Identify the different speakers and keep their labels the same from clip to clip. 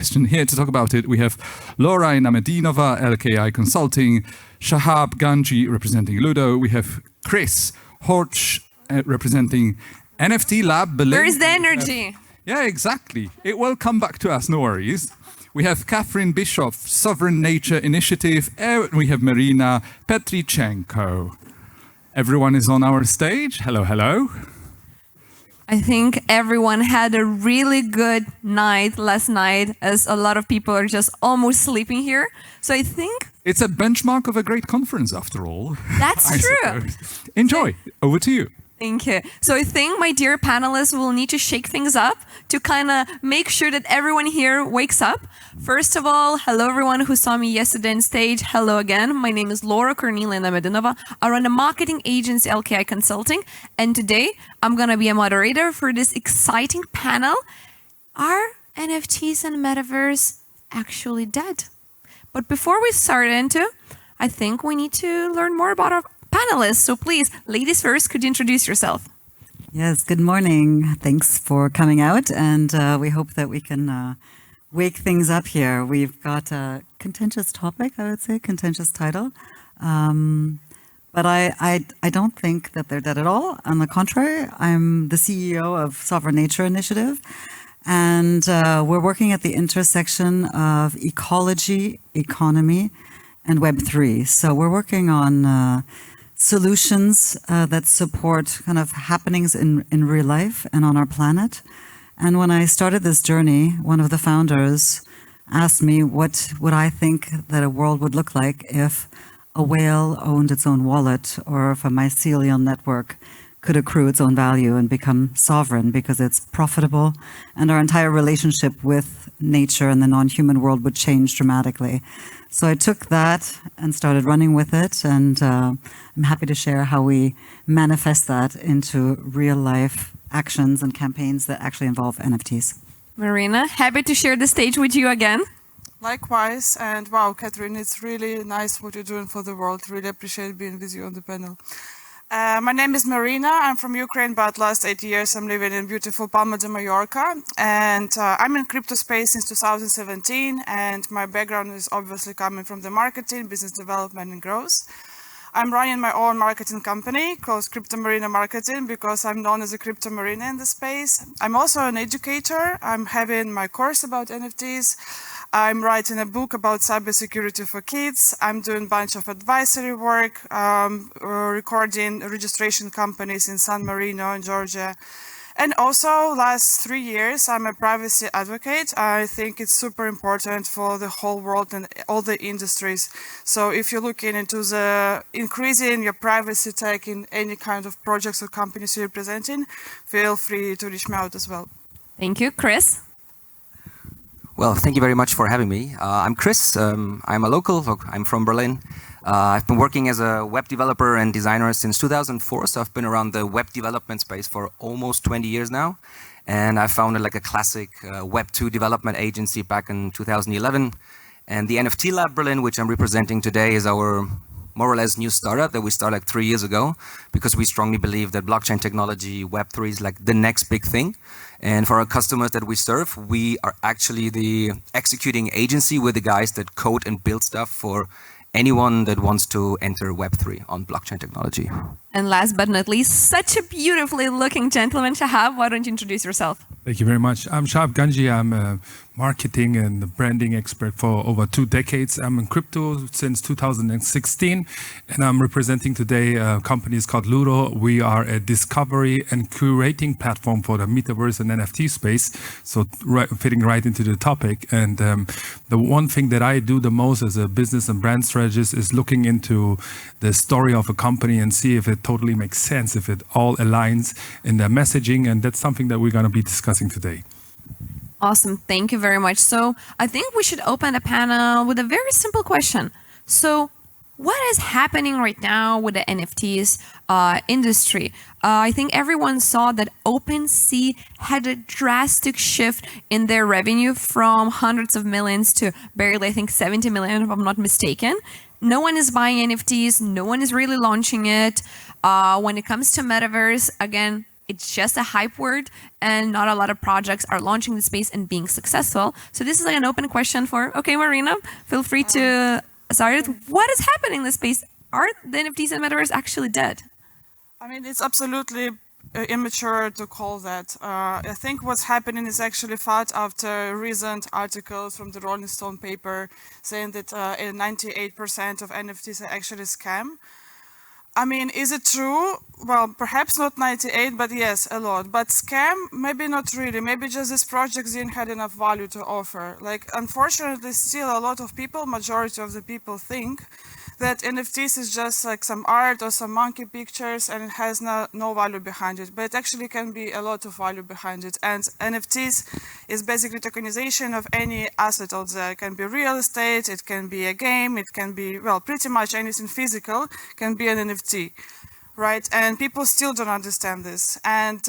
Speaker 1: Here to talk about it, we have Laura Inamedinova, LKI Consulting, Shahab, Ganji, representing Ludo. We have Chris, Hortsch, representing NFT Berlin.
Speaker 2: Where is the energy?
Speaker 1: Yeah, exactly. It will come back to us, no worries. We have Bischoff, Sovereign Nature Initiative. We have Marina Petrichenko. Everyone is on our stage. Hello, hello.
Speaker 2: I think everyone had a really good night last night, as a lot of people are just almost sleeping here. So I think
Speaker 1: it's a benchmark of a great conference, after all.
Speaker 2: That's true.
Speaker 1: Enjoy. Over to you.
Speaker 2: Thank you. So I think, my dear panelists, will need to shake things up to kind of make sure that everyone here wakes up. First of all, hello everyone who saw me yesterday on stage. Hello again. My name is Laura Inamedinova. I run a marketing agency, LKI Consulting. And today, I'm going to be a moderator for this exciting panel. Are NFTs and Metaverse actually dead? But before we start into, I think we need to learn more about our panelists. So please, ladies first, could you introduce yourself?
Speaker 3: Yes, good morning. Thanks for coming out, and we hope that we can wake things up here. We've got a contentious topic, I would say, contentious title. But I don't think that they're dead at all. On the contrary, I'm the CEO of Sovereign Nature Initiative, and we're working at the intersection of ecology, economy, and Web3. So we're working on solutions that support kind of happenings in real life and on our planet. And when I started this journey, one of the founders asked me what would I think that a world would look like if a whale owned its own wallet, or if a mycelial network could accrue its own value and become sovereign because it's profitable, and our entire relationship with nature and the non-human world would change dramatically. So I took that and started running with it, and I'm happy to share how we manifest that into real-life actions and campaigns that actually involve NFTs.
Speaker 2: Marina, happy to share the stage with you again.
Speaker 4: Likewise, and wow, Catherine, it's really nice what you're doing for the world. Really appreciate being with you on the panel. My name is Marina. I'm from Ukraine, but last 8 years I'm living in beautiful Palma de Mallorca. And I'm in crypto space since 2017. And my background is obviously coming from the marketing, business development and growth. I'm running my own marketing company called Crypto Marina Marketing because I'm known as a Crypto Marina in the space. I'm also an educator. I'm having my course about NFTs. I'm writing a book about cybersecurity for kids. I'm doing a bunch of advisory work, recording registration companies in San Marino in Georgia. And also, last 3 years, I'm a privacy advocate. I think it's super important for the whole world and all the industries. So if you're looking into the increasing your privacy tech in any kind of projects or companies you're representing, feel free to reach me out as well.
Speaker 2: Thank you. Chris?
Speaker 5: Well, thank you very much for having me. I'm Chris. I'm a local. I'm from Berlin. I've been working as a web developer and designer since 2004, so I've been around the web development space for almost 20 years now. And I founded like a classic Web 2 development agency back in 2011. And the NFT Lab Berlin, which I'm representing today, is our more or less new startup that we started like 3 years ago, because we strongly believe that blockchain technology, Web3 is like the next big thing. And for our customers that we serve, we are actually the executing agency with the guys that code and build stuff for anyone that wants to enter Web3 on blockchain technology.
Speaker 2: And last but not least, such a beautifully looking gentleman, Shahab. Why don't you introduce yourself?
Speaker 6: Thank you very much. I'm Shahab Ganji. I'm a marketing and branding expert for over 2 decades. I'm in crypto since 2016, and I'm representing today companies called Ludo. We are a discovery and curating platform for the Metaverse and NFT space, so fitting right into the topic. And the one thing that I do the most as a business and brand strategist is looking into the story of a company and see if it totally makes sense, if it all aligns in their messaging, and that's something that we're going to be discussing today.
Speaker 2: Awesome. Thank you very much. So I think we should open the panel with a very simple question. So what is happening right now with the NFTs industry? I think everyone saw that OpenSea had a drastic shift in their revenue from hundreds of millions to barely, I think, 70 million, if I'm not mistaken. No one is buying NFTs. No one is really launching it. When it comes to Metaverse, again, it's just a hype word, and not a lot of projects are launching the space and being successful. So this is like an open question for, okay, Marina, feel free to start it. What is happening in the space? Are the NFTs and Metaverse actually dead?
Speaker 4: I mean, it's absolutely immature to call that. I think what's happening is actually thought after recent articles from the Rolling Stone paper saying that 98% of NFTs are actually scam. I mean, is it true? Well, perhaps not 98, but yes, a lot. But scam, maybe not really. Maybe just these projects didn't have enough value to offer. Like, unfortunately, still a lot of people, majority of the people think that NFTs is just like some art or some monkey pictures and it has no value behind it. But it actually can be a lot of value behind it. And NFTs is basically tokenization of any asset out there. It can be real estate, it can be a game, it can be, well, pretty much anything physical can be an NFT. Right, and people still don't understand this, and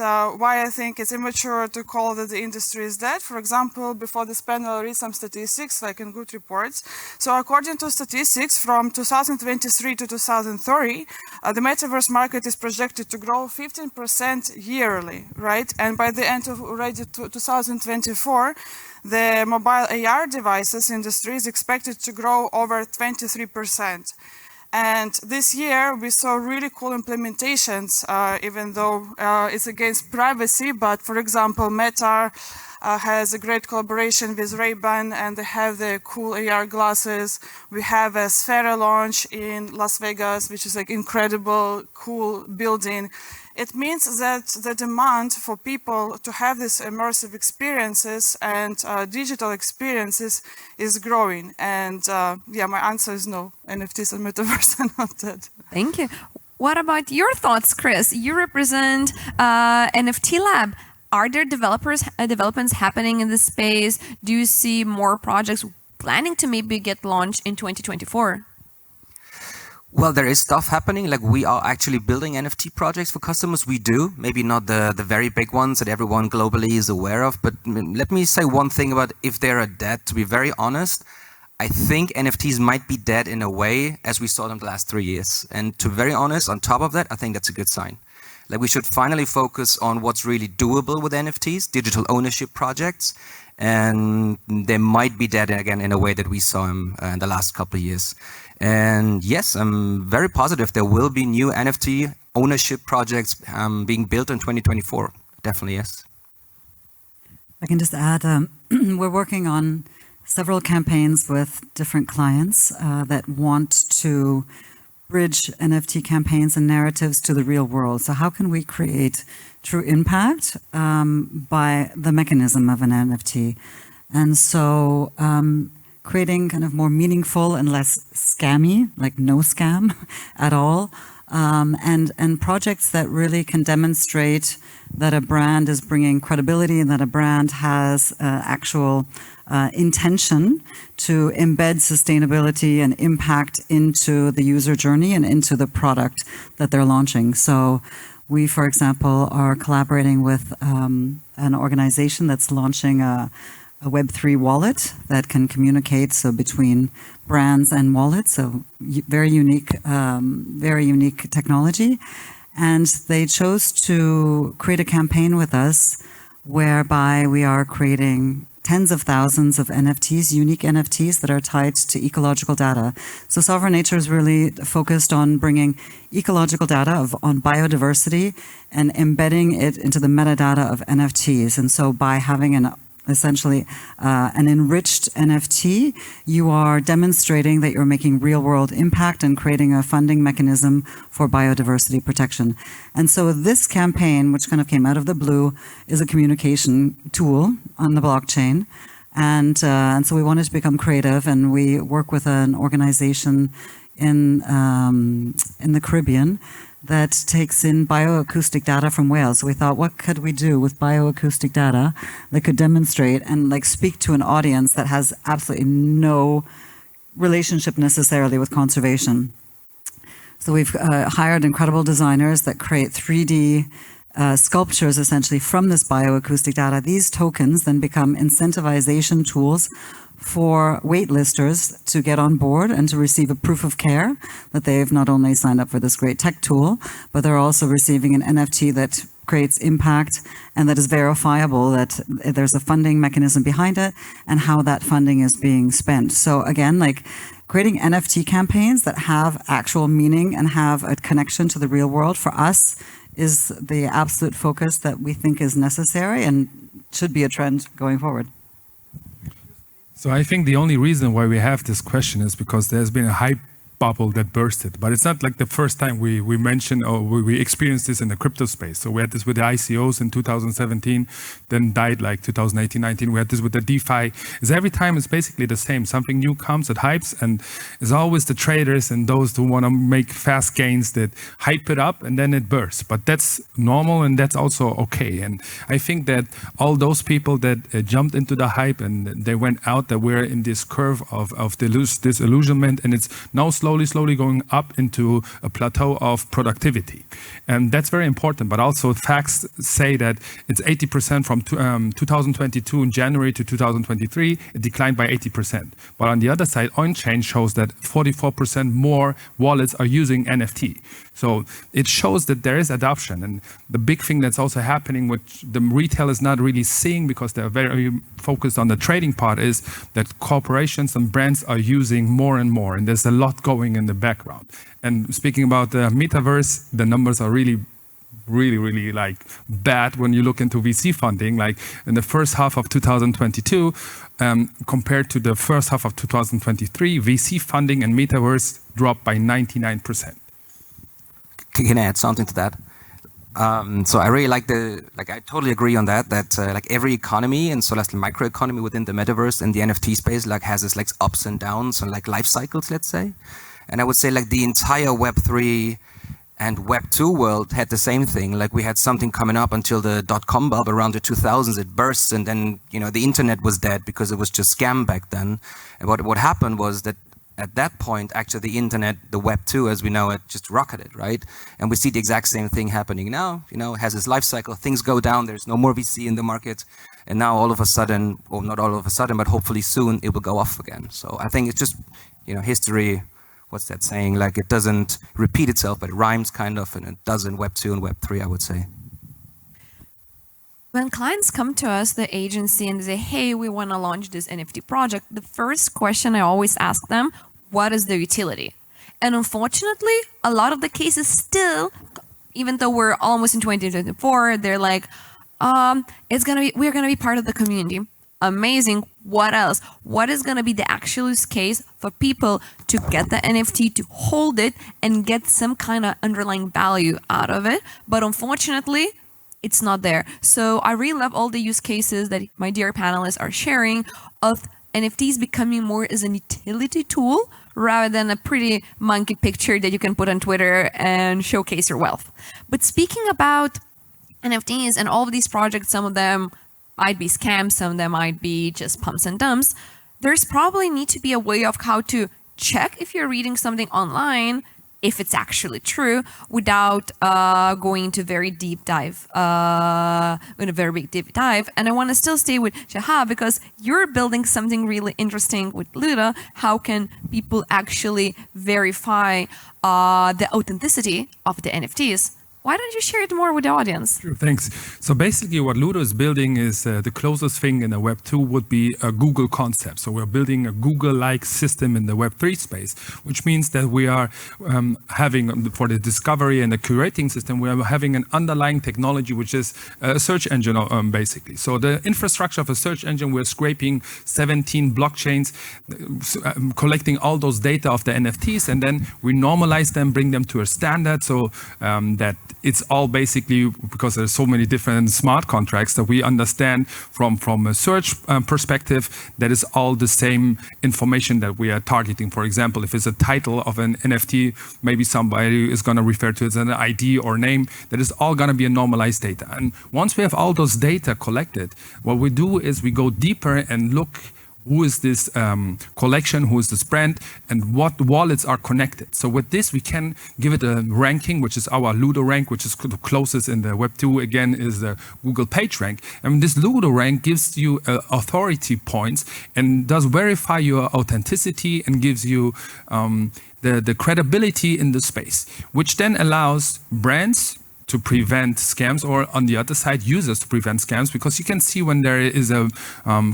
Speaker 4: why I think it's immature to call that the industry is dead. For example, before this panel, I read some statistics, like in good reports. So according to statistics, from 2023 to 2030, the Metaverse market is projected to grow 15% yearly, right? And by the end of already 2024, the mobile AR devices industry is expected to grow over 23%. And this year, we saw really cool implementations, even though it's against privacy. But for example, Meta has a great collaboration with Ray-Ban, and they have the cool AR glasses. We have a Sphere launch in Las Vegas, which is like incredible, cool building. It means that the demand for people to have these immersive experiences and digital experiences is growing. And yeah, my answer is no. NFTs and Metaverse are not dead.
Speaker 2: Thank you. What about your thoughts, Chris? You represent NFT Lab. Are there developments happening in this space? Do you see more projects planning to maybe get launched in 2024?
Speaker 5: Well, there is stuff happening. Like, we are actually building NFT projects for customers. We do, maybe not the very big ones that everyone globally is aware of. But let me say one thing about if they're dead. To be very honest, I think NFTs might be dead in a way as we saw them the last 3 years. And to be very honest, on top of that, I think that's a good sign. Like, we should finally focus on what's really doable with NFTs, digital ownership projects. And they might be dead again in a way that we saw them in the last couple of years. And yes, I'm very positive there will be new NFT ownership projects being built in 2024. Definitely, yes.
Speaker 3: I can just add, we're working on several campaigns with different clients that want to bridge NFT campaigns and narratives to the real world. So how can we create true impact by the mechanism of an NFT? And so creating kind of more meaningful and less scammy, like no scam at all, and projects that really can demonstrate that a brand is bringing credibility and that a brand has actual intention to embed sustainability and impact into the user journey and into the product that they're launching. So we, for example, are collaborating with an organization that's launching a Web3 wallet that can communicate between brands and wallets. So very unique technology. And they chose to create a campaign with us whereby we are creating tens of thousands of NFTs, unique NFTs that are tied to ecological data. So Sovereign Nature is really focused on bringing ecological data on biodiversity and embedding it into the metadata of NFTs. And so by having essentially an enriched NFT, you are demonstrating that you're making real-world impact and creating a funding mechanism for biodiversity protection. And so this campaign, which kind of came out of the blue, is a communication tool on the blockchain. And so we wanted to become creative, and we work with an organization in the Caribbean that takes in bioacoustic data from whales. So we thought, what could we do with bioacoustic data that could demonstrate and like speak to an audience that has absolutely no relationship necessarily with conservation? So we've hired incredible designers that create 3D sculptures essentially from this bioacoustic data. These tokens then become incentivization tools for waitlisters to get on board and to receive a proof of care that they've not only signed up for this great tech tool, but they're also receiving an NFT that creates impact and that is verifiable, that there's a funding mechanism behind it and how that funding is being spent. So again, like creating NFT campaigns that have actual meaning and have a connection to the real world for us is the absolute focus that we think is necessary and should be a trend going forward.
Speaker 6: So I think the only reason why we have this question is because there's been a hype bubble that bursted, but it's not like the first time we mentioned or we experienced this in the crypto space. So we had this with the ICOs in 2017, then died like 2018, 19. We had this with the DeFi. Every time it's basically the same. Something new comes, it hypes, and it's always the traders and those who want to make fast gains that hype it up and then it bursts. But that's normal and that's also okay. And I think that all those people that jumped into the hype and they went out, that we're in this curve of disillusionment, and it's now slowly going up into a plateau of productivity. And that's very important, but also facts say that it's 80% from 2022 in January to 2023, it declined by 80%. But on the other side, on-chain shows that 44% more wallets are using NFT. So it shows that there is adoption. And the big thing that's also happening, which the retail is not really seeing because they're very focused on the trading part, is that corporations and brands are using more and more. And there's a lot going in the background. And speaking about the metaverse, the numbers are really like bad when you look into VC funding. Like in the first half of 2022, compared to the first half of 2023, VC funding and metaverse dropped by 99%.
Speaker 5: Can I add something to that? So I really like I totally agree on that like every economy, and so that's the microeconomy within the metaverse and the NFT space, like has its like ups and downs and like life cycles, let's say. And I would say like the entire Web3 and Web 2 world had the same thing. Like we had something coming up until the .com bubble around the 2000s, it burst, and then, you know, the internet was dead because it was just scam back then. And what happened was that at that point, actually the internet, the Web 2 as we know it, just rocketed, right? And we see the exact same thing happening now. You know, it has its life cycle, things go down, there's no more VC in the market. And now all of a sudden, or not all of a sudden, but hopefully soon it will go off again. So I think it's just, you know, history, what's that saying? Like it doesn't repeat itself, but it rhymes kind of, and it does in Web 2 and Web 3, I would say.
Speaker 2: When clients come to us, the agency, and they say, hey, we want to launch this NFT project, the first question I always ask them, what is the utility? And unfortunately, a lot of the cases still, even though we're almost in 2024, they're like, we're gonna be part of the community. Amazing. What else? What is gonna be the actual use case for people to get the NFT, to hold it, and get some kind of underlying value out of it? But unfortunately, it's not there. So I really love all the use cases that my dear panelists are sharing of NFTs becoming more as an utility tool rather than a pretty monkey picture that you can put on Twitter and showcase your wealth. But speaking about NFTs and all of these projects, some of them might be scams, some of them might be just pumps and dumps. There's probably need to be a way of how to check if you're reading something online, if it's actually true, without going into very deep dive, in a very big deep dive. And I want to still stay with Shahab because you're building something really interesting with Ludo. How can people actually verify the authenticity of the NFTs? Why don't you share it more with the audience?
Speaker 6: Sure, thanks. So basically what Ludo is building is the closest thing in the Web 2 would be a Google concept. So we're building a Google-like system in the Web 3 space, which means that we are having, for the discovery and the curating system, we are having an underlying technology, which is a search engine, basically. So the infrastructure of a search engine, we're scraping 17 blockchains, collecting all those data of the NFTs, and then we normalize them, bring them to a standard, so that it's all basically, because there's so many different smart contracts that we understand from a search perspective, that is all the same information that we are targeting. For example, if it's a title of an NFT, maybe somebody is going to refer to it as an ID or name, that is all going to be a normalized data. And once we have all those data collected, what we do is we go deeper and look who is this collection, who is this brand, and what wallets are connected. So with this, we can give it a ranking, which is our Ludo rank, which is the closest in the Web2, again, is the Google page rank. And this Ludo rank gives you authority points and does verify your authenticity and gives you the credibility in the space, which then allows brands to prevent scams, or on the other side, users to prevent scams, because you can see when there is a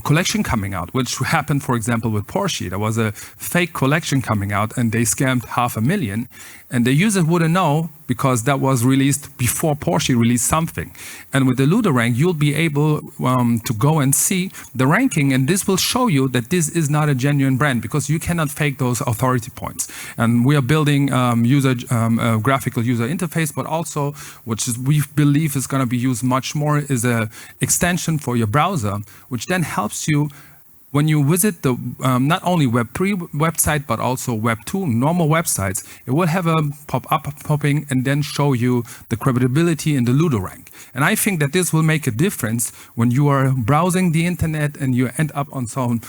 Speaker 6: collection coming out, which happened, for example, with Porsche. There was a fake collection coming out and they scammed 500,000, and the user wouldn't know because that was released before Porsche released something. And with the Ludo rank, you'll be able to go and see the ranking, and this will show you that this is not a genuine brand, because you cannot fake those authority points. And we are building graphical user interface, but also, which is, we believe is going to be used much more, is a extension for your browser, which then helps you when you visit the not only Web3 website, but also Web2 normal websites. It will have a pop-up popping and then show you the credibility in the Ludo rank. And I think that this will make a difference when you are browsing the internet and you end up on some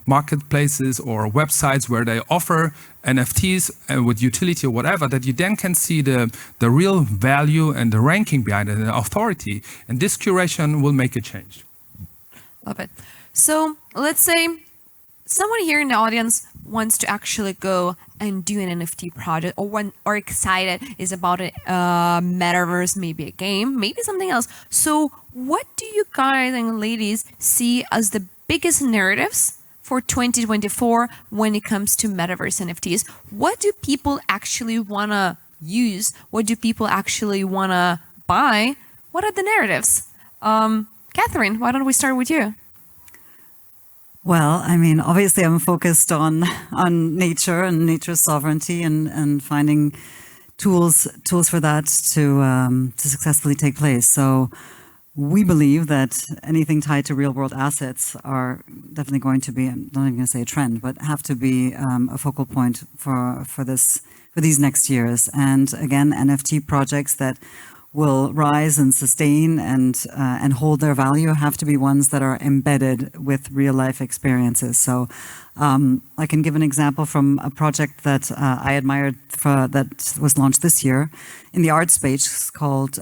Speaker 6: marketplaces or websites where they offer NFTs with utility or whatever, that you then can see the real value and the ranking behind it and the authority. And this curation will make a change.
Speaker 2: Love it. So let's say someone here in the audience wants to actually go and do an NFT project, or excited is about a metaverse, maybe a game, maybe something else. So what do you guys and ladies see as the biggest narratives for 2024 when it comes to metaverse NFTs? What do people actually want to use? What do people actually want to buy? What are the narratives? Catherine, why don't we start with you?
Speaker 3: Well, I mean, obviously I'm focused on nature and nature's sovereignty and finding tools for that to successfully take place. So we believe that anything tied to real world assets are definitely going to be, I'm not even going to say a trend, but have to be a focal point for these next years. And again, NFT projects that will rise and sustain and hold their value have to be ones that are embedded with real life experiences. So I can give an example from a project that I admired that was launched this year in the art space called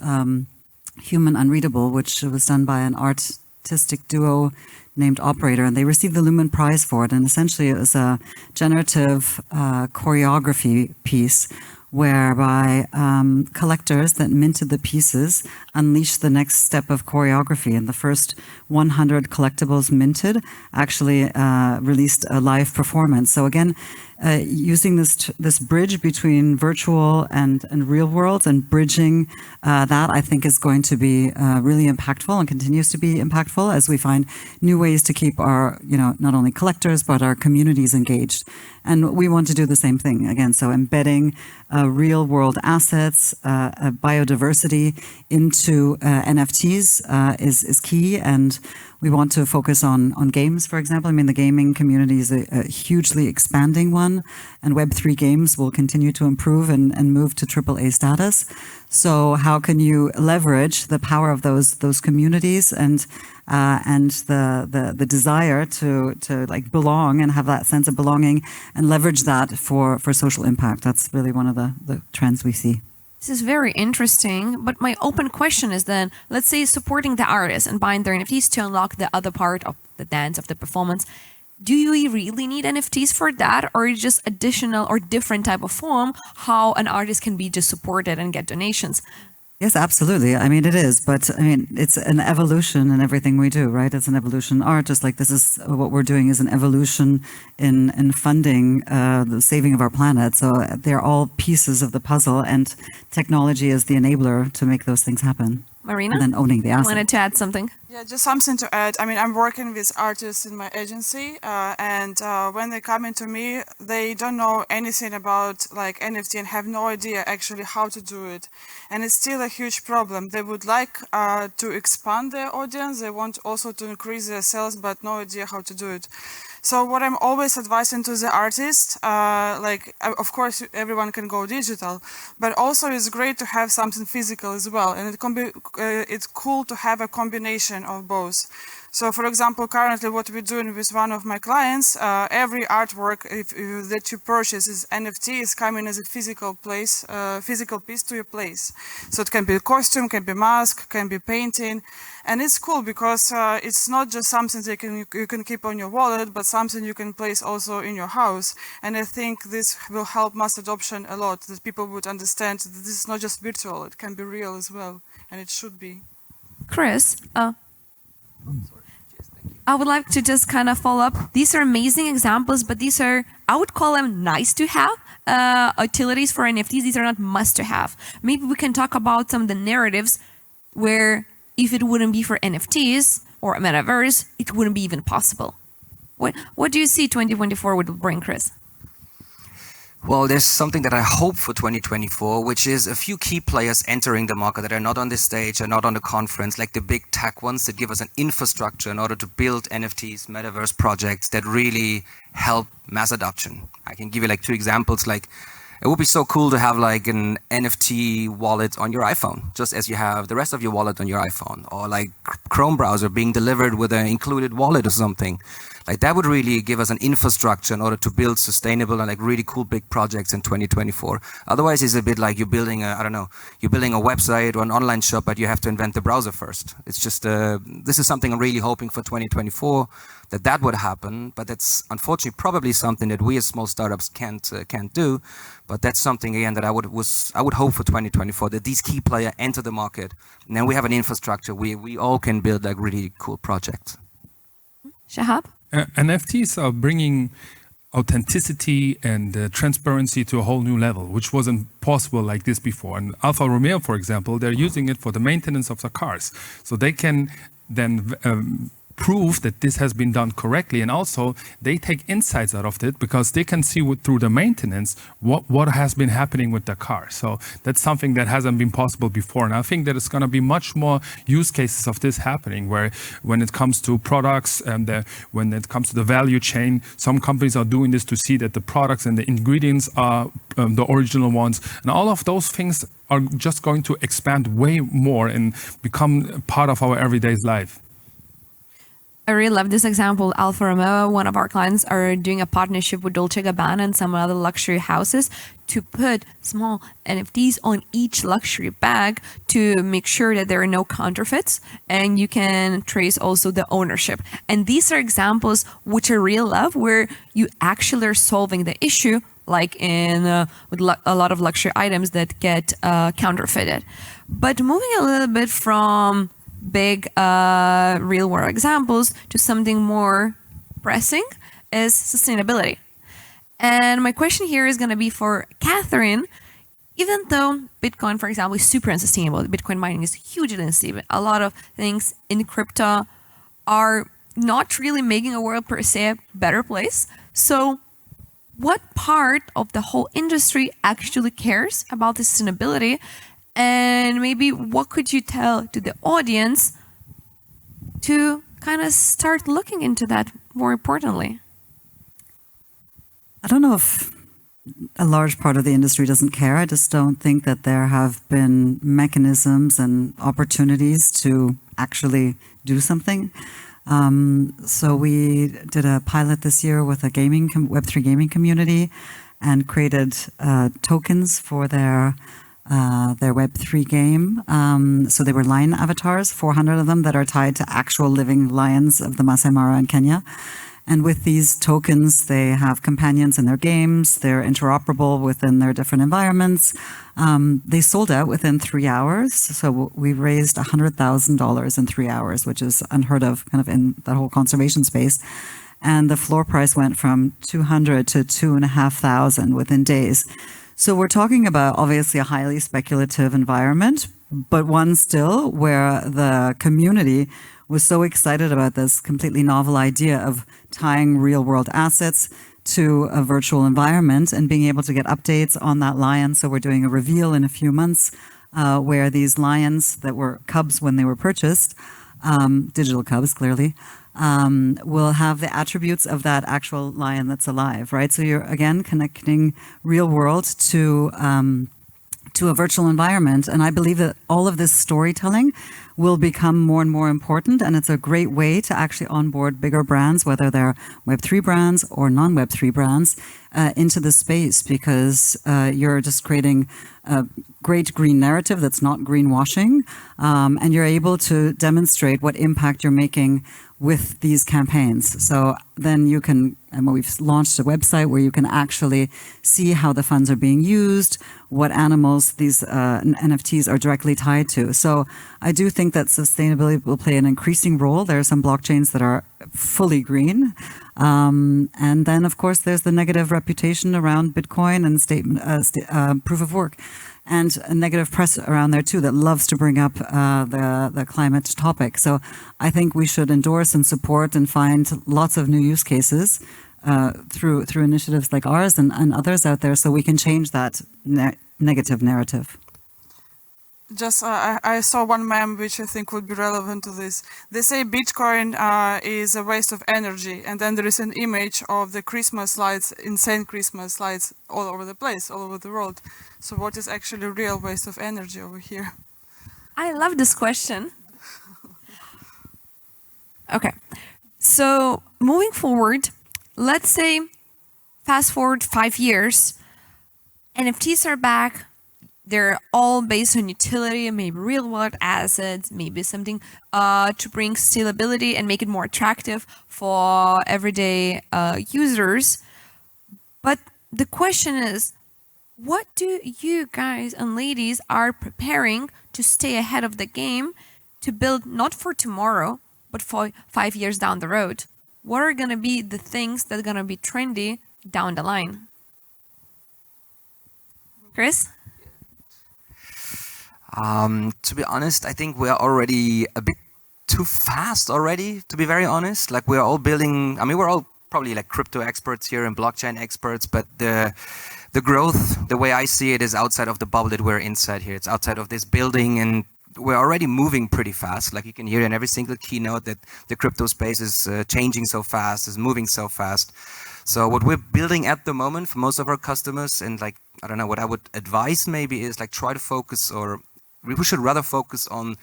Speaker 3: Human Unreadable, which was done by an artistic duo named Operator, and they received the Lumen Prize for it. And essentially it was a generative choreography piece whereby collectors that minted the pieces unleashed the next step of choreography. And the first 100 collectibles minted actually released a live performance. So again, using this bridge between virtual and real world, and bridging that, I think is going to be really impactful and continues to be impactful as we find new ways to keep our, not only collectors, but our communities engaged. And we want to do the same thing again. So embedding real world assets, biodiversity into NFTs is key. And we want to focus on games, for example. I mean, the gaming community is a hugely expanding one, and Web3 games will continue to improve and move to AAA status. So how can you leverage the power of those communities and the desire to like belong and have that sense of belonging, and leverage that for social impact? That's really one of the trends we see.
Speaker 2: This is very interesting, but my open question is then, let's say supporting the artists and buying their NFTs to unlock the other part of the dance, of the performance. Do you really need NFTs for that, or is just additional or different type of form how an artist can be just supported and get donations?
Speaker 3: Yes, absolutely. I mean, it is, but I mean, it's an evolution in everything we do, right? It's an evolution in art, just like this is what we're doing is an evolution in funding the saving of our planet. So they're all pieces of the puzzle, and technology is the enabler to make those things happen.
Speaker 2: Marina?
Speaker 3: And then owning the asset.
Speaker 2: I wanted to add something.
Speaker 4: Yeah, just something to add. I mean, I'm working with artists in my agency, and when they come into me, they don't know anything about like NFT and have no idea actually how to do it. And it's still a huge problem. They would like to expand their audience. They want also to increase their sales, but no idea how to do it. So what I'm always advising to the artist, of course, everyone can go digital, but also it's great to have something physical as well. And it can be, it's cool to have a combination of both. So, for example, currently what we're doing with one of my clients, every artwork that you purchase is NFT is coming as a physical piece to your place. So it can be a costume, can be mask, can be painting, and it's cool because it's not just something that you can keep on your wallet, but something you can place also in your house. And I think this will help mass adoption a lot. That people would understand that this is not just virtual; it can be real as well, and it should be.
Speaker 2: Chris, I would like to just kind of follow up. These are amazing examples, but these are, I would call them nice to have utilities for NFTs. These are not must to have. Maybe we can talk about some of the narratives where if it wouldn't be for NFTs or Metaverse, it wouldn't be even possible. What do you see 2024 would bring, Chris?
Speaker 5: Well, there's something that I hope for 2024, which is a few key players entering the market that are not on this stage and not on the conference, like the big tech ones that give us an infrastructure in order to build NFTs, Metaverse projects that really help mass adoption. I can give you like 2 examples. Like, it would be so cool to have like an NFT wallet on your iPhone, just as you have the rest of your wallet on your iPhone, or like Chrome browser being delivered with an included wallet or something. Like that would really give us an infrastructure in order to build sustainable and like really cool big projects in 2024. Otherwise, it's a bit like you're building you're building a website or an online shop, but you have to invent the browser first. It's just, this is something I'm really hoping for 2024, that would happen. But that's unfortunately probably something that we as small startups can't do. But that's something again that I would hope for 2024, that these key players enter the market, and then we have an infrastructure we all can build like really cool projects.
Speaker 2: Shahab?
Speaker 6: NFTs are bringing authenticity and transparency to a whole new level, which wasn't possible like this before. And Alfa Romeo, for example, they're using it for the maintenance of the cars. So they can then prove that this has been done correctly, and also they take insights out of it because they can see through the maintenance what has been happening with the car. So that's something that hasn't been possible before, and I think that it's going to be much more use cases of this happening, where when it comes to products and when it comes to the value chain, some companies are doing this to see that the products and the ingredients are the original ones, and all of those things are just going to expand way more and become part of our everyday life.
Speaker 2: I really love this example. Alfa Romeo, one of our clients, are doing a partnership with Dolce & Gabbana and some other luxury houses to put small NFTs on each luxury bag to make sure that there are no counterfeits, and you can trace also the ownership. And these are examples which I really love, where you actually are solving the issue, like in with a lot of luxury items that get counterfeited. But moving a little bit from big real world examples to something more pressing is sustainability. And my question here is going to be for Catherine. Even though Bitcoin, for example, is super unsustainable, Bitcoin mining is hugely unstable, a lot of things in crypto are not really making a world per se a better place. So what part of the whole industry actually cares about the sustainability? And maybe what could you tell to the audience to kind of start looking into that more importantly?
Speaker 3: I don't know if a large part of the industry doesn't care. I just don't think that there have been mechanisms and opportunities to actually do something. So we did a pilot this year with a Web3 gaming community and created tokens for their Web3 game. So they were lion avatars, 400 of them, that are tied to actual living lions of the Masai Mara in Kenya. And with these tokens, they have companions in their games. They're interoperable within their different environments. They sold out within 3 hours. So we raised $100,000 in 3 hours, which is unheard of kind of in that whole conservation space. And the floor price went from 200 to 2,500 within days. So we're talking about obviously a highly speculative environment, but one still where the community was so excited about this completely novel idea of tying real world assets to a virtual environment and being able to get updates on that lion. So we're doing a reveal in a few months where these lions that were cubs when they were purchased, digital cubs clearly, will have the attributes of that actual lion that's alive, right? So you're again connecting real world to a virtual environment. And I believe that all of this storytelling will become more and more important, and it's a great way to actually onboard bigger brands, whether they're Web3 brands or non-Web3 brands, into the space, because you're just creating a great green narrative that's not greenwashing, and you're able to demonstrate what impact you're making with these campaigns. So then you can, and we've launched a website where you can actually see how the funds are being used, what animals these NFTs are directly tied to. So I do think that sustainability will play an increasing role. There are some blockchains that are fully green. And then, of course, there's the negative reputation around Bitcoin and proof of work, and a negative press around there too that loves to bring up the climate topic. So I think we should endorse and support and find lots of new use cases through initiatives like ours and others out there, so we can change that negative narrative.
Speaker 4: Just, I saw one meme which I think would be relevant to this. They say Bitcoin is a waste of energy, and then there is an image of the Christmas lights, insane Christmas lights all over the place, all over the world. So what is actually real waste of energy over here?
Speaker 2: I love this question. Okay, so moving forward, let's say fast forward 5 years, NFTs are back. They're all based on utility, maybe real world assets, maybe something to bring scalability and make it more attractive for everyday users. But the question is, what do you guys and ladies are preparing to stay ahead of the game, to build not for tomorrow, but for 5 years down the road? What are going to be the things that are going to be trendy down the line? Chris?
Speaker 5: To be honest, I think we're already a bit too fast already, to be very honest. Like, we're all building, I mean, we're all probably like crypto experts here and blockchain experts, but the growth, the way I see it, is outside of the bubble that we're inside here. It's outside of this building, and we're already moving pretty fast. Like, you can hear in every single keynote that the crypto space is changing so fast, is moving so fast. So what we're building at the moment for most of our customers, and like, I don't know, what I would advise maybe is like try to focus, or we should rather focus on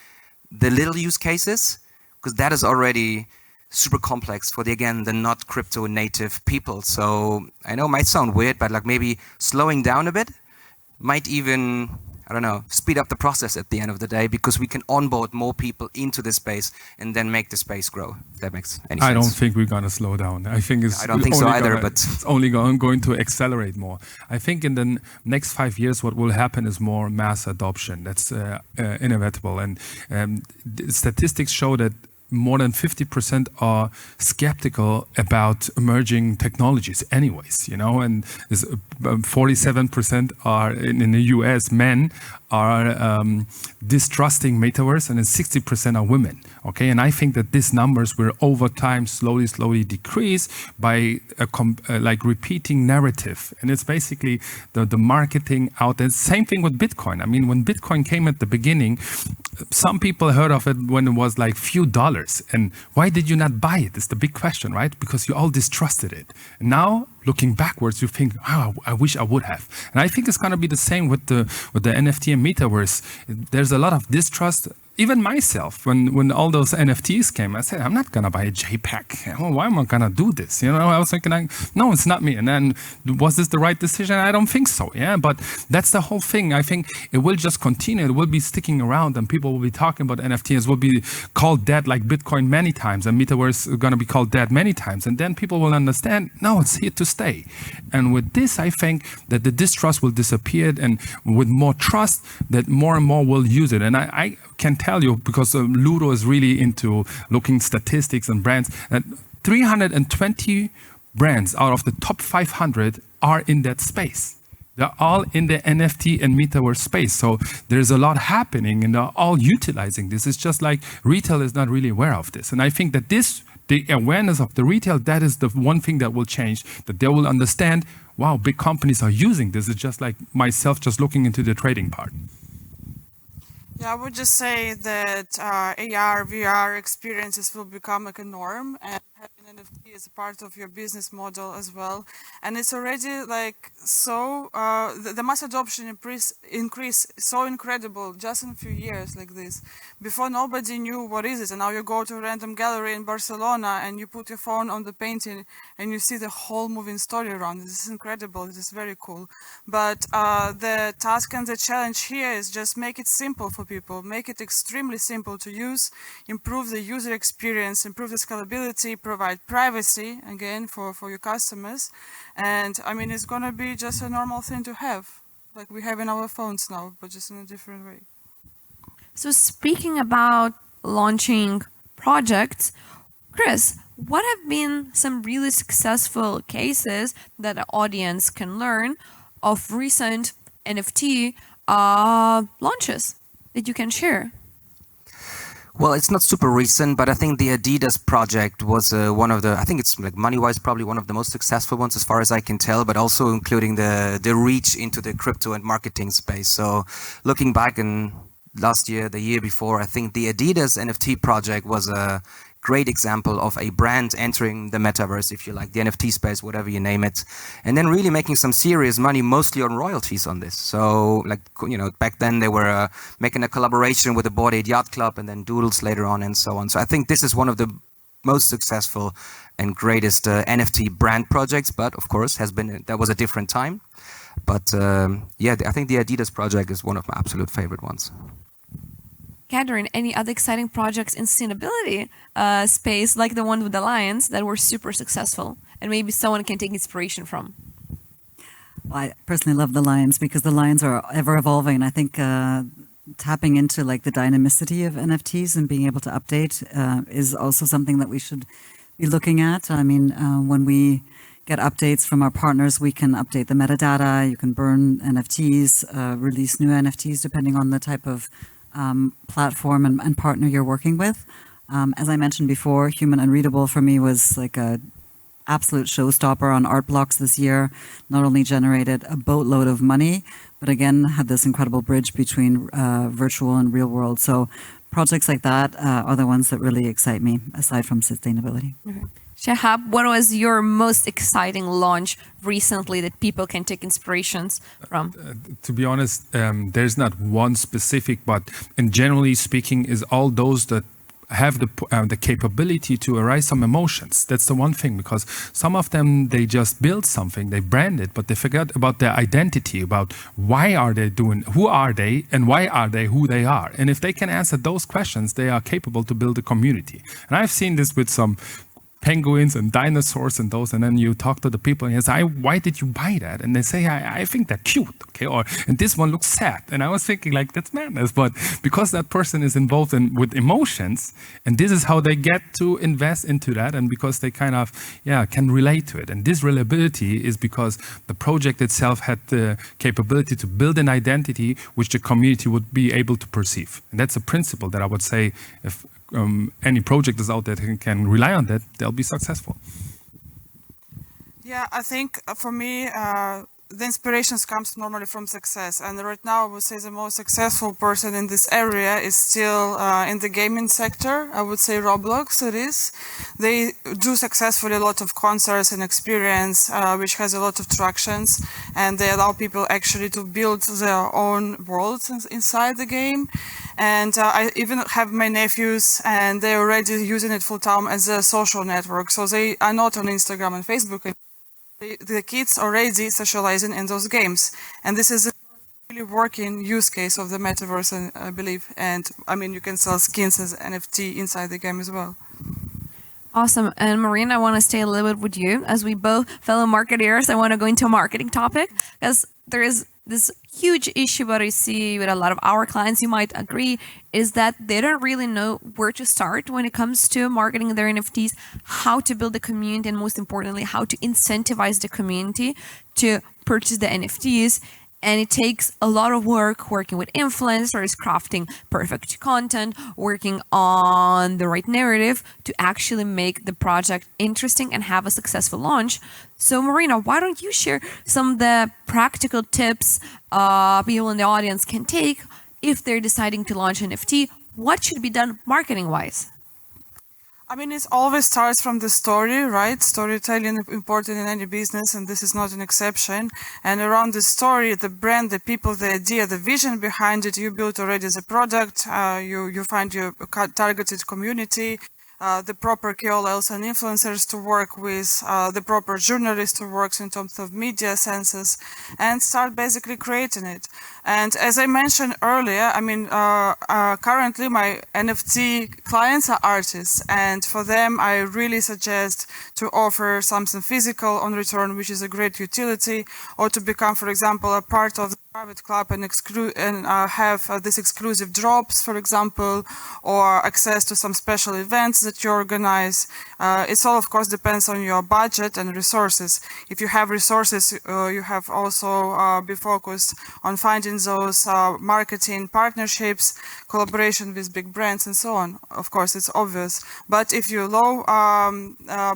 Speaker 5: the little use cases, because that is already super complex for the not crypto native people. So I know it might sound weird, but like maybe slowing down a bit might even, I don't know, speed up the process at the end of the day, because we can onboard more people into the space and then make the space grow. If that makes any sense.
Speaker 6: I don't think we're going to slow down. I think
Speaker 5: I don't think so either, but
Speaker 6: it's only going to accelerate more. I think in the next 5 years, what will happen is more mass adoption. That's inevitable. And statistics show that more than 50% are skeptical about emerging technologies anyways, you know, and 47% are in the US, men are distrusting Metaverse, and then 60% are women, okay? And I think that these numbers will over time slowly decrease by like repeating narrative. And it's basically the marketing out there. Same thing with Bitcoin. I mean, when Bitcoin came at the beginning, some people heard of it when it was like few dollars. And why did you not buy it? It's the big question, right? Because you all distrusted it. And now, looking backwards, you think, oh, I wish I would have. And I think it's going to be the same with the NFT and Metaverse. There's a lot of distrust. Even myself, when all those NFTs came, I said, I'm not going to buy a JPEG. Oh, why am I going to do this? You know, I was thinking, no, it's not me. And then, was this the right decision? I don't think so. Yeah, but that's the whole thing. I think it will just continue. It will be sticking around, and people will be talking about NFTs. Will be called dead like Bitcoin many times, and Metaverse is going to be called dead many times. And then people will understand, no, it's here to stay. And with this, I think that the distrust will disappear, and with more trust, that more and more will use it. And I can tell you, because Ludo is really into looking statistics and brands, that 320 brands out of the top 500 are in that space. They're all in the NFT and Metaverse space. So there's a lot happening, and they're all utilizing this. It's just like retail is not really aware of this. And I think that the awareness of the retail, that is the one thing that will change, that they will understand, wow, big companies are using this. It's just like myself just looking into the trading part.
Speaker 4: Yeah, I would just say that AR, VR experiences will become like a norm, and having NFT is a part of your business model as well, and it's already like the mass adoption increase so incredible just in a few years like this. Before nobody knew what is it, and now you go to a random gallery in Barcelona and you put your phone on the painting and you see the whole moving story around it. This is incredible. This is very cool. But the task and the challenge here is just make it simple for people, make it extremely simple to use, improve the user experience, improve the scalability, provide privacy again for your customers. And I mean, it's going to be just a normal thing to have, like we have in our phones now, but just in a different way.
Speaker 2: So speaking about launching projects, Chris, what have been some really successful cases that the audience can learn of recent NFT launches that you can share?
Speaker 5: Well, it's not super recent, but I think the Adidas project was one of the, I think it's like money-wise probably one of the most successful ones as far as I can tell, but also including the reach into the crypto and marketing space. So looking back in last year, the year before, I think the Adidas NFT project was a great example of a brand entering the metaverse, if you like, the NFT space, whatever you name it, and then really making some serious money, mostly on royalties on this. So, like, you know, back then they were making a collaboration with the Bored Ape Yacht Club and then Doodles later on and so on. So I think this is one of the most successful and greatest NFT brand projects, but of course that was a different time. But yeah, I think the Adidas project is one of my absolute favorite ones.
Speaker 2: Catherine, any other exciting projects in sustainability space, like the one with the lions, that were super successful and maybe someone can take inspiration from?
Speaker 3: Well, I personally love the lions because the lions are ever evolving. I think tapping into like the dynamicity of NFTs and being able to update is also something that we should be looking at. I mean, when we get updates from our partners, we can update the metadata, you can burn NFTs, release new NFTs depending on the type of platform and partner you're working with. As I mentioned before, Human Unreadable for me was like a absolute showstopper on art blocks this year. Not only generated a boatload of money, but again had this incredible bridge between virtual and real world. So projects like that are the ones that really excite me, aside from sustainability.
Speaker 2: Okay. Shahab, what was your most exciting launch recently that people can take inspirations from?
Speaker 6: To be honest, there's not one specific, but in generally speaking, is all those that have the capability to arise some emotions. That's the one thing, because some of them, they just build something, they brand it, but they forget about their identity, about why are they doing, who are they, and why are they who they are. And if they can answer those questions, they are capable to build a community. And I've seen this with some penguins and dinosaurs and those, and then you talk to the people and you say, why did you buy that? And they say, I think they're cute, okay? Or, and this one looks sad. And I was thinking like, that's madness. But because that person is involved with emotions, and this is how they get to invest into that, and because they kind of, can relate to it. And this reliability is because the project itself had the capability to build an identity which the community would be able to perceive. And that's a principle that I would say, if any project is out there that can rely on that, they'll be successful.
Speaker 4: Yeah, I think for me, the inspirations comes normally from success. And right now, I would say the most successful person in this area is still in the gaming sector. I would say Roblox it is. They do successfully a lot of concerts and experience, which has a lot of tractions. And they allow people actually to build their own worlds inside the game. And I even have my nephews, and they're already using it full time as a social network. So they are not on Instagram and Facebook. The kids already socializing in those games. And this is a really working use case of the metaverse, I believe. And I mean, you can sell skins as NFT inside the game as well.
Speaker 2: Awesome. And Marina, I want to stay a little bit with you. As we both fellow marketeers, I want to go into a marketing topic, because there is this huge issue what I see with a lot of our clients, you might agree, is that they don't really know where to start when it comes to marketing their NFTs, how to build a community, and most importantly, how to incentivize the community to purchase the NFTs. And it takes a lot of work working with influencers, crafting perfect content, working on the right narrative to actually make the project interesting and have a successful launch. So Marina, why don't you share some of the practical tips people in the audience can take if they're deciding to launch an NFT? What should be done marketing-wise?
Speaker 4: I mean, it always starts from the story, right? Storytelling is important in any business, and this is not an exception. And around the story, the brand, the people, the idea, the vision behind it, you build already the product, you find your targeted community, the proper KOLs and influencers to work with, the proper journalists to work in terms of media senses, and start basically creating it. And as I mentioned earlier, I mean, currently my NFT clients are artists, and for them, I really suggest to offer something physical on return, which is a great utility, or to become, for example, a part of the private club and have this exclusive drops, for example, or access to some special events that you organize. It all, of course, depends on your budget and resources. If you have resources, you have also be focused on finding those marketing partnerships, collaboration with big brands, and so on. Of course, it's obvious. But if you're low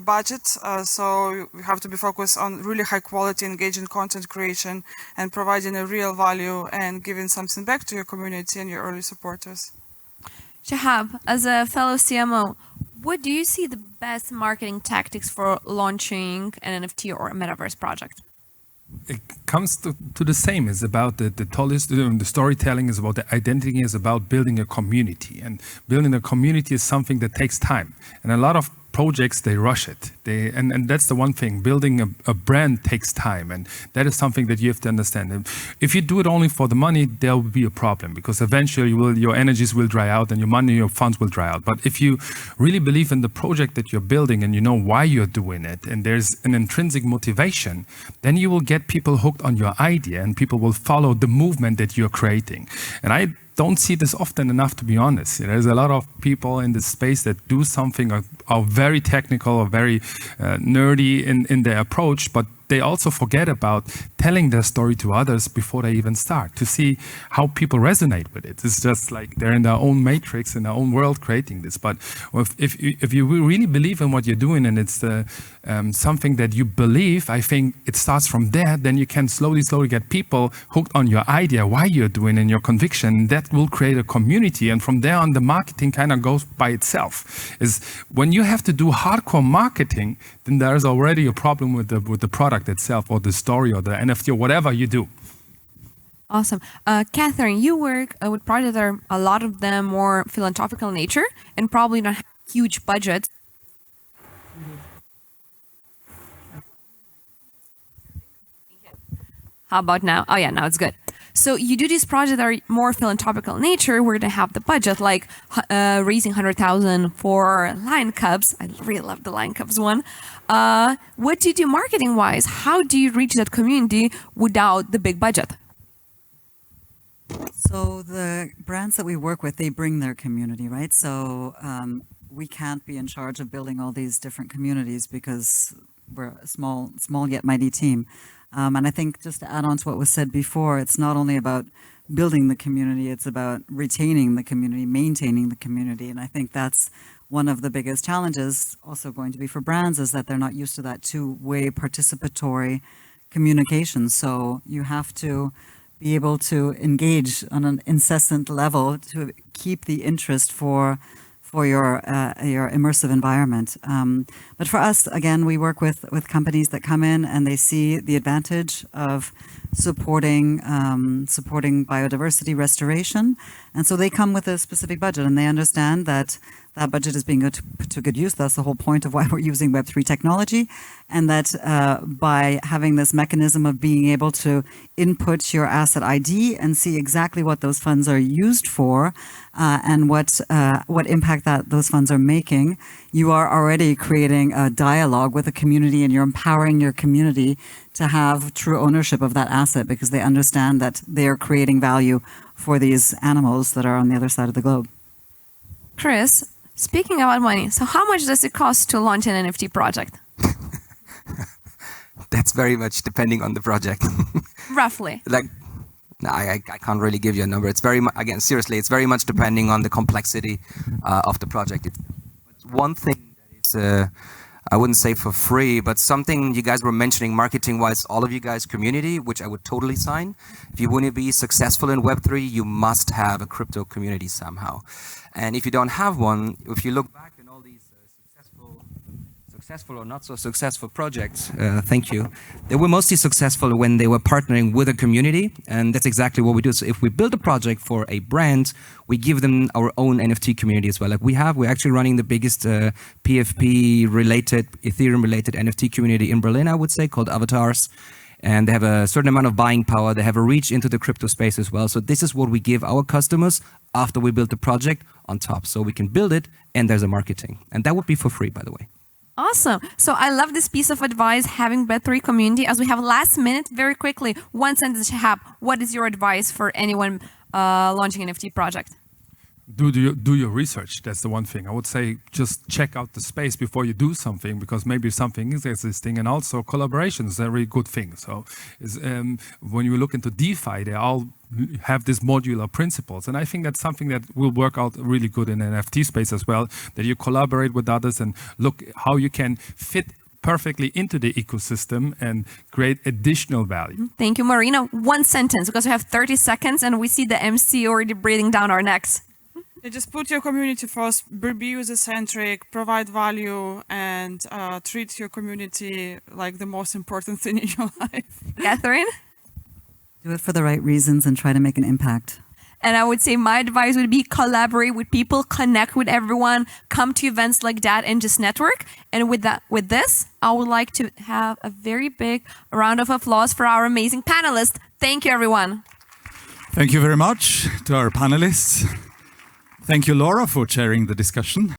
Speaker 4: budget, so you have to be focused on really high quality, engaging content creation and providing a real value and giving something back to your community and your early supporters.
Speaker 2: Shahab, as a fellow CMO, what do you see the best marketing tactics for launching an NFT or a Metaverse project?
Speaker 6: It comes to the same. It's about the storytelling, is about the identity, is about building a community. And building a community is something that takes time. And a lot of projects, they rush it. And that's the one thing. Building a brand takes time. And that is something that you have to understand. And if you do it only for the money, there will be a problem, because eventually your energies will dry out and your money, your funds will dry out. But if you really believe in the project that you're building and you know why you're doing it, and there's an intrinsic motivation, then you will get people hooked on your idea and people will follow the movement that you're creating. And I don't see this often enough, to be honest. There's a lot of people in this space that do something, are very technical or very nerdy in their approach, but they also forget about telling their story to others before they even start, to see how people resonate with it. It's just like they're in their own matrix, in their own world creating this. But if you really believe in what you're doing and it's something that you believe, I think it starts from there. Then you can slowly get people hooked on your idea, why you're doing, and your conviction. That will create a community. And from there on, the marketing kind of goes by itself. Is when you have to do hardcore marketing, then there's already a problem with the product itself, or the story, or the NFT, or whatever you do.
Speaker 2: Awesome. Catherine, you work with projects that are, a lot of them, more philanthropical in nature and probably not have huge budgets. How about now? Oh yeah, now it's good. So you do these projects that are more philanthropical in nature, where they have the budget, like raising 100,000 for Lion Cubs. I really love the Lion Cubs one. What do you do marketing-wise? How do you reach that community without the big budget?
Speaker 3: So the brands that we work with, they bring their community, right? So we can't be in charge of building all these different communities because we're a small yet mighty team. And I think, just to add on to what was said before, it's not only about building the community, it's about retaining the community, maintaining the community. And I think that's one of the biggest challenges also going to be for brands, is that they're not used to that two-way participatory communication. So you have to be able to engage on an incessant level to keep the interest for your immersive environment. But for us, again, we work with companies that come in and they see the advantage of supporting biodiversity restoration, and so they come with a specific budget, and they understand that that budget is being put to good use. That's the whole point of why we're using Web3 technology, and that by having this mechanism of being able to input your asset ID and see exactly what those funds are used for, and what impact that those funds are making, you are already creating a dialogue with the community, and you're empowering your community to have true ownership of that asset, because they understand that they are creating value for these animals that are on the other side of the globe.
Speaker 2: Chris, speaking about money, so how much does it cost to launch an NFT project?
Speaker 5: That's very much depending on the project.
Speaker 2: Roughly.
Speaker 5: No, I can't really give you a number. It's again, seriously, it's very much depending on the complexity of the project. One thing that is, I wouldn't say for free, but something you guys were mentioning marketing-wise, all of you guys, community, which I would totally sign. If you want to be successful in Web3, you must have a crypto community somehow. And if you don't have one, if you look back in all these successful or not so successful projects, thank you, they were mostly successful when they were partnering with a community, and that's exactly what we do. So if we build a project for a brand, we give them our own NFT community as well. Like we're actually running the biggest PFP-related, Ethereum-related NFT community in Berlin, I would say, called Avatars. And they have a certain amount of buying power. They have a reach into the crypto space as well. So this is what we give our customers after we build the project on top. So we can build it and there's a marketing. And that would be for free, by the way.
Speaker 2: Awesome. So I love this piece of advice, having Web3 community. As we have last minute, very quickly, one sentence, Shahab, what is your advice for anyone launching an NFT project?
Speaker 6: Do your research. That's the one thing. I would say just check out the space before you do something, because maybe something is existing, and also collaboration is a very good thing. So when you look into DeFi, they all have these modular principles, and I think that's something that will work out really good in NFT space as well, that you collaborate with others and look how you can fit perfectly into the ecosystem and create additional value.
Speaker 2: Thank you, Marina. One sentence, because we have 30 seconds and we see the MC already breathing down our necks.
Speaker 4: You just put your community first, be user-centric, provide value, and treat your community like the most important thing in your life.
Speaker 2: Catherine?
Speaker 3: Do it for the right reasons and try to make an impact.
Speaker 2: And I would say my advice would be collaborate with people, connect with everyone, come to events like that and just network. And with this, I would like to have a very big round of applause for our amazing panelists. Thank you, everyone.
Speaker 1: Thank you very much to our panelists. Thank you, Laura, for chairing the discussion.